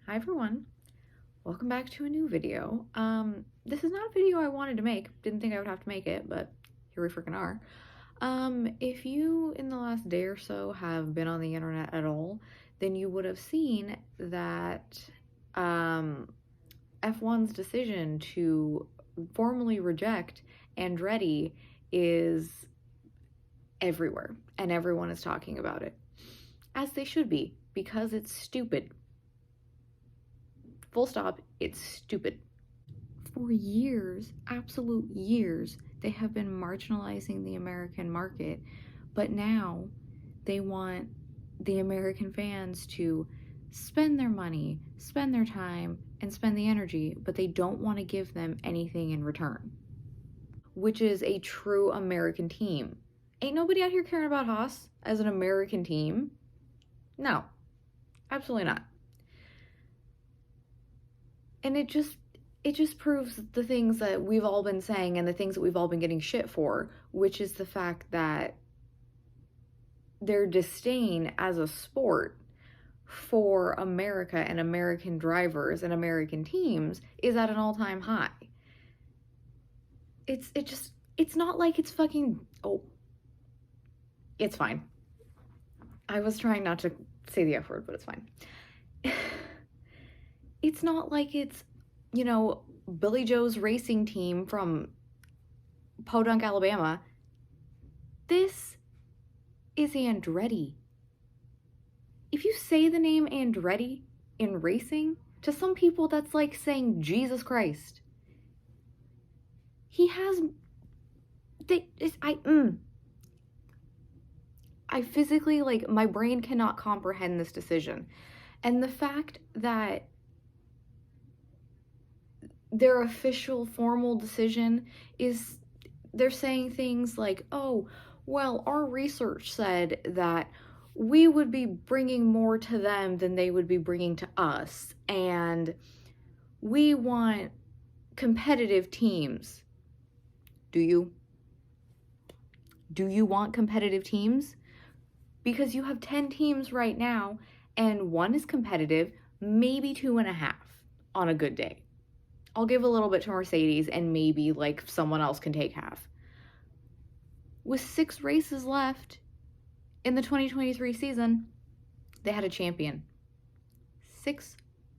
Hi everyone, welcome back to a new video. This is not a video I wanted to make, didn't think I would have to make it, but here we freaking are. If you in the last day or so have been on the internet at all, then you would have seen that F1's decision to formally reject Andretti is everywhere, and everyone is talking about it. As they should be, because it's stupid. Full stop, it's stupid. For years, absolute years, they have been marginalizing the American market, but now they want the American fans to spend their money, spend their time, and spend the energy, but they don't want to give them anything in return, which is a true American team. Ain't nobody out here caring about Haas as an American team. No, absolutely not. And it just proves the things that we've all been saying and the things that we've all been getting shit for, which is the fact that their disdain as a sport for America and American drivers and American teams is at an all-time high. It's not like it's fucking, oh, it's fine. I was trying not to say the F word, but it's fine. It's not like it's, Billy Joe's racing team from Podunk, Alabama. This is Andretti. If you say the name Andretti in racing, to some people that's like saying Jesus Christ. He has, I physically, my brain cannot comprehend this decision. And the fact that their official formal decision is they're saying things like, oh, well, our research said that we would be bringing more to them than they would be bringing to us, and we want competitive teams. Do you? Do you want competitive teams? Because you have 10 teams right now, and one is competitive, maybe 2.5 on a good day. I'll give a little bit to Mercedes and maybe someone else can take half. With 6 races left in the 2023 season, they had a champion. 6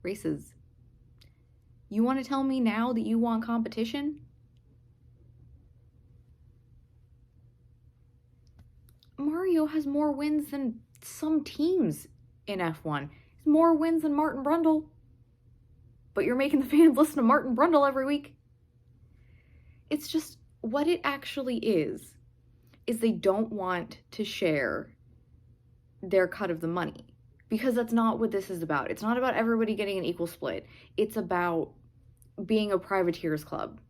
races. You want to tell me now that you want competition? Mario has more wins than some teams in F1. More wins than Martin Brundle. But you're making the fans listen to Martin Brundle every week. It's just, what it actually is they don't want to share their cut of the money. Because that's not what this is about. It's not about everybody getting an equal split. It's about being a privateers club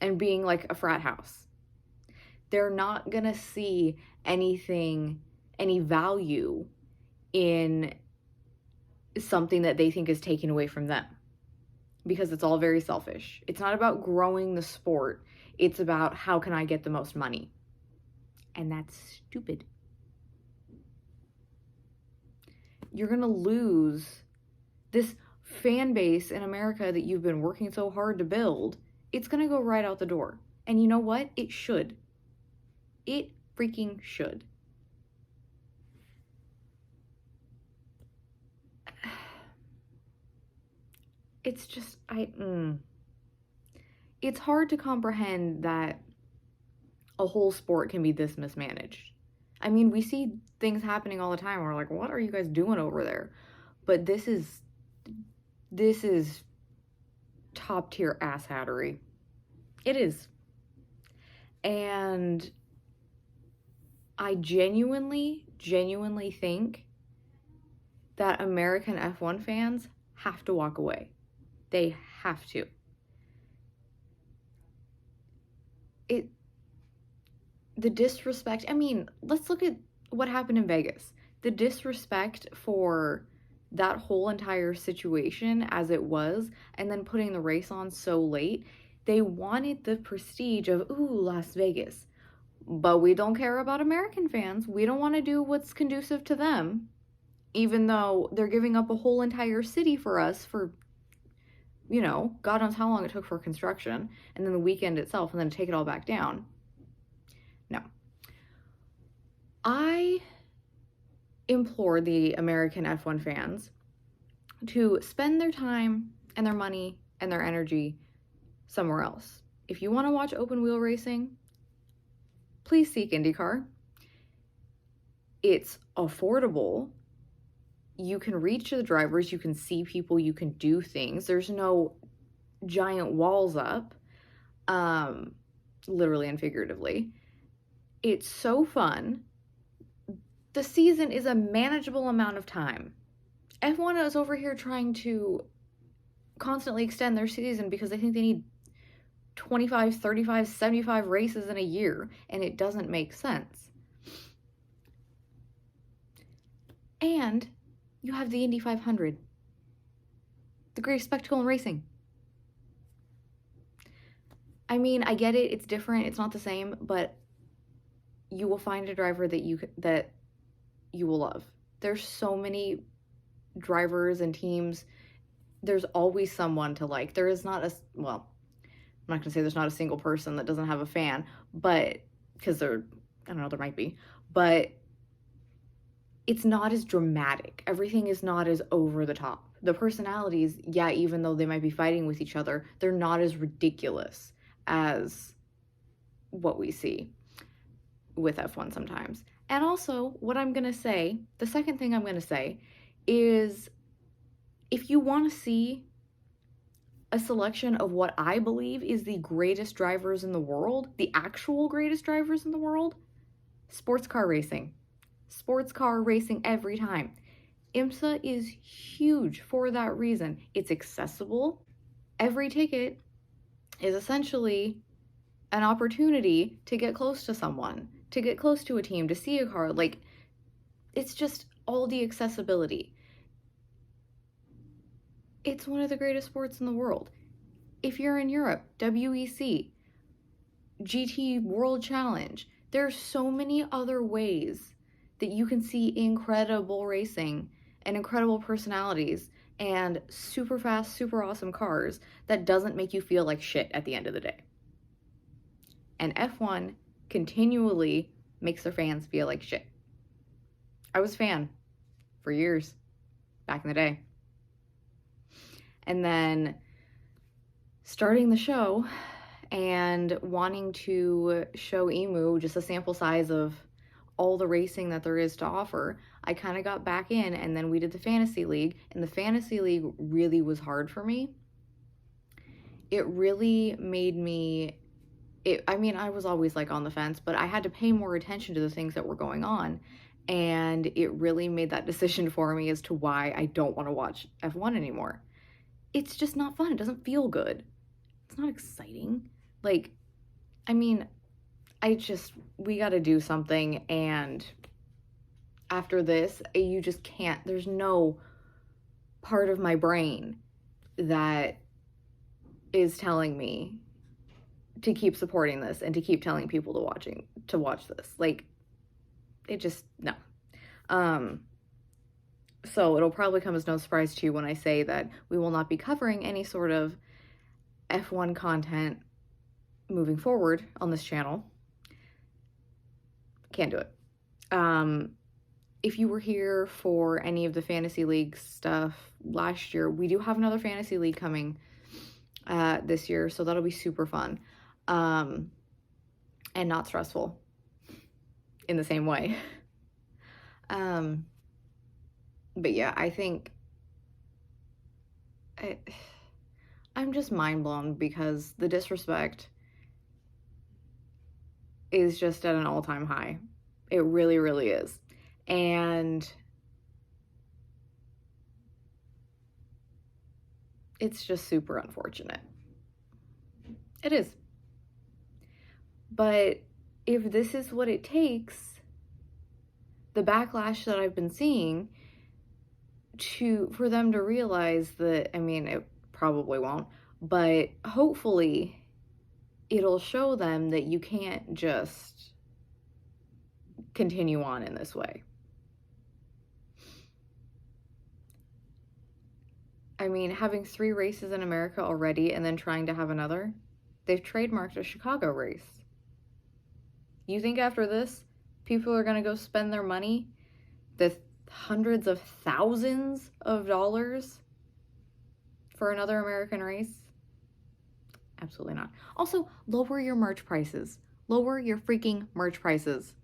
and being like a frat house. They're not gonna see any value in something that they think is taken away from them. Because it's all very selfish. It's not about growing the sport. It's about how can I get the most money. And that's stupid. You're going to lose this fan base in America that you've been working so hard to build. It's going to go right out the door. And you know what? It should. It freaking should. It's just, it's hard to comprehend that a whole sport can be this mismanaged. I mean, we see things happening all the time. We're like, what are you guys doing over there? But this is top tier asshattery. It is. And I genuinely think that American F1 fans have to walk away. They have to. The disrespect, let's look at what happened in Vegas. The disrespect for that whole entire situation as it was, and then putting the race on so late. They wanted the prestige of, ooh, Las Vegas. But we don't care about American fans. We don't want to do what's conducive to them. even though they're giving up a whole entire city for us for, you know, God knows how long it took for construction, and then the weekend itself, and then to take it all back down. No. I implore the American F1 fans to spend their time and their money and their energy somewhere else. If you want to watch open wheel racing, please seek IndyCar. It's affordable. You can reach the drivers, you can see people, you can do things. There's no giant walls up, literally and figuratively. It's so fun. The season is a manageable amount of time. F1 is over here trying to constantly extend their season because they think they need 25, 35, 75 races in a year, and it doesn't make sense. And you have the Indy 500, the greatest spectacle in racing. I mean, I get it, it's different, it's not the same, but you will find a driver that you will love. There's so many drivers and teams. There's always someone to like. There is not I'm not going to say there's not a single person that doesn't have a fan, but because I don't know, there might be, but it's not as dramatic. Everything is not as over the top. The personalities, yeah, even though they might be fighting with each other, they're not as ridiculous as what we see with F1 sometimes. And also, what I'm going to say, the second thing I'm going to say is, if you want to see a selection of what I believe is the greatest drivers in the world, the actual greatest drivers in the world, sports car racing. Sports car racing every time. IMSA is huge for that reason. It's accessible. Every ticket is essentially an opportunity to get close to someone, to get close to a team, to see a car. Like, it's just all the accessibility. It's one of the greatest sports in the world. If you're in Europe, WEC, GT World Challenge, there's so many other ways that you can see incredible racing and incredible personalities and super fast, super awesome cars that doesn't make you feel like shit at the end of the day. And F1 continually makes their fans feel like shit. I was a fan for years back in the day. And then starting the show and wanting to show Emu just a sample size of all the racing that there is to offer, I kind of got back in, and then we did the Fantasy League, and the Fantasy League really was hard for me. It really made me, I was always like on the fence, but I had to pay more attention to the things that were going on, and it really made that decision for me as to why I don't want to watch F1 anymore. It's just not fun. It doesn't feel good. It's not exciting. Like, we got to do something, and after this, you just can't, there's no part of my brain that is telling me to keep supporting this and to keep telling people to watch this. Like, it just, no. So it'll probably come as no surprise to you when I say that we will not be covering any sort of F1 content moving forward on this channel. Can't do it. If you were here for any of the Fantasy League stuff last year, we do have another Fantasy League coming this year, so that'll be super fun. And not stressful in the same way. But yeah, I think I'm just mind blown because the disrespect is just at an all-time high. It really, really is. And it's just super unfortunate. It is. But if this is what it takes, the backlash that I've been seeing for them to realize that, it probably won't, but hopefully it'll show them that you can't just continue on in this way. I mean, having 3 races in America already and then trying to have another, they've trademarked a Chicago race. You think after this, people are going to go spend their money, the hundreds of thousands of dollars, for another American race? Absolutely not. Also, lower your merch prices. Lower your freaking merch prices.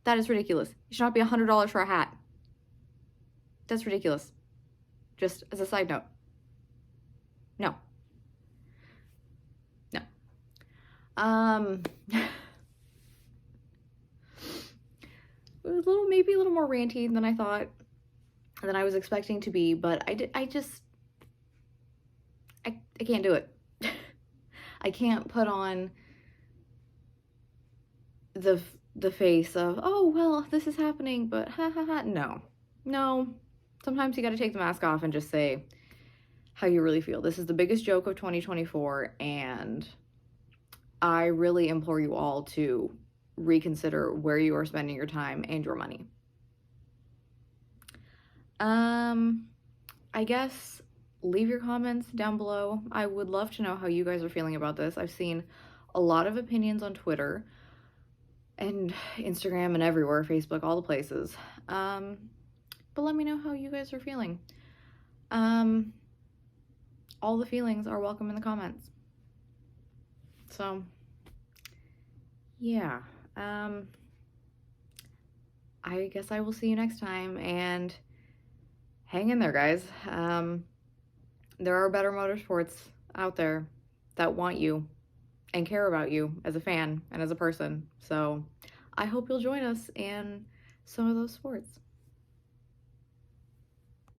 That is ridiculous. It should not be $100 for a hat. That's ridiculous. Just as a side note. No. No. It was maybe a little more ranty than I thought, than I was expecting to be, but I can't do it. I can't put on the face of, oh, well, this is happening, but ha ha ha. No. Sometimes you got to take the mask off and just say how you really feel. This is the biggest joke of 2024, and I really implore you all to reconsider where you are spending your time and your money. I guess leave your comments down below. I would love to know how you guys are feeling about this. I've seen a lot of opinions on Twitter and Instagram and everywhere, Facebook, all the places. But let me know how you guys are feeling. All the feelings are welcome in the comments. So, yeah. I guess I will see you next time, and hang in there, guys. There are better motorsports out there that want you and care about you as a fan and as a person. So I hope you'll join us in some of those sports.